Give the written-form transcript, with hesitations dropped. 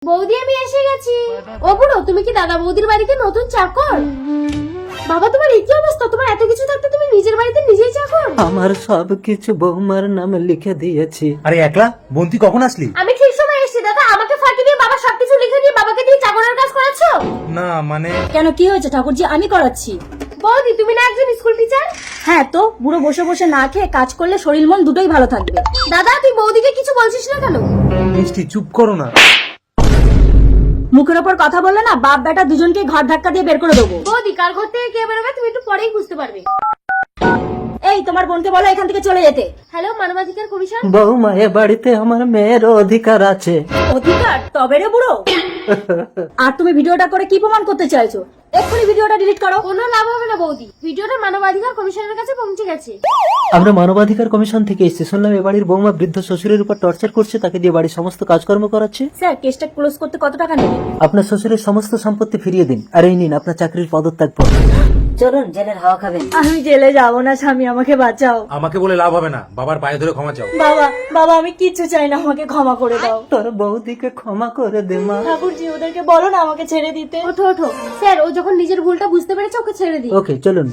বৌদি আমি এসে গেছি। ও বুড়ো, তুমি কি দাদা বৌদির বাড়িতে নতুন চাকর? বাবা তোমার এই কি অবস্থা? তোমার এত কিছু থাকতে তুমি নিজের বাড়িতে নিজেই চাকর? আমার সব কিছু বৌমার নামে লিখে দিয়েছি। আরে একলা বন্তি কখন আসলি? আমি ঠিক সময় এসেছি দাদা। আমাকে ফাঁকি দিয়ে বাবা সবকিছু লিখে দিয়ে বাবাকে দিয়ে চাকরের কাজ করাচ্ছো? না মানে কেন, কি হয়েছে ঠাকুরজি? আমি করাচ্ছি। বৌদি তুমি না একজন স্কুল টিচার? হ্যাঁ তো, বুড়ো বসে বসে না খেয়ে কাজ করলে শরীর মন দুটোই ভালো থাকবে। দাদা তুই বৌদিকে কিছু বলছিস না কেন? মিষ্টি চুপ করো না। মুখের ওপর কথা বললে না, বাপ বেটা দুজনকে ঘর ধাক্কা দিয়ে বের করে দেবো। বৌদি কার ঘর থেকে কে বেরোবে তুমি একটু পরেই বুঝতে পারবে। এই তোমার বোনকে বলো এখান থেকে চলে যেতে। হ্যালো মানবাধিকার কমিশন। বৌমা, এ বাড়িতে আমার মেয়ের অধিকার আছে। অধিকার? তবে রে বুড়ো। আর তুমি ভিডিওটা করে কি প্রমাণ করতে চাইছো? এক্ষুনি ভিডিওটা ডিলিট করো। কোনো লাভ হবে না বৌদি, ভিডিওটা মানবাধিকার কমিশনের কাছে পৌঁছে গেছে। আমরা মানবাধিকার কমিশন থেকে এসেছি। শুনলাম এ বাড়ির বৌমা বৃদ্ধ শ্বশুরের উপর টর্চার করছে, তাকে দিয়ে বাড়ির সমস্ত কাজকর্ম করাচ্ছে। স্যার, কেসটা ক্লোজ করতে কত টাকা নেবে? আপনার শ্বশুরের সমস্ত সম্পত্তি ফিরিয়ে দিন, আর এই নিন আপনার চাকরির পদত্যাগ পত্র। চলুন জেলের হাওয়া খাবেন। আমি জেলে যাবো না স্বামী, আমাকে বাঁচাও। আমাকে বলে লাভ হবে না, বাবার পায়ে ধরে ক্ষমা চাও। বাবা বাবা, আমি কিচ্ছু চাই না, আমাকে ক্ষমা করে দাও। তোর বৌদিকে ক্ষমা করে দে মা। ঠাকুরজি, ওদেরকে বলো না আমাকে ছেড়ে দিতে। ওঠো ওঠো স্যার, ও যখন নিজের ভুলটা বুঝতে পেরেছে ওকে ছেড়ে দিই। ওকে চলুন।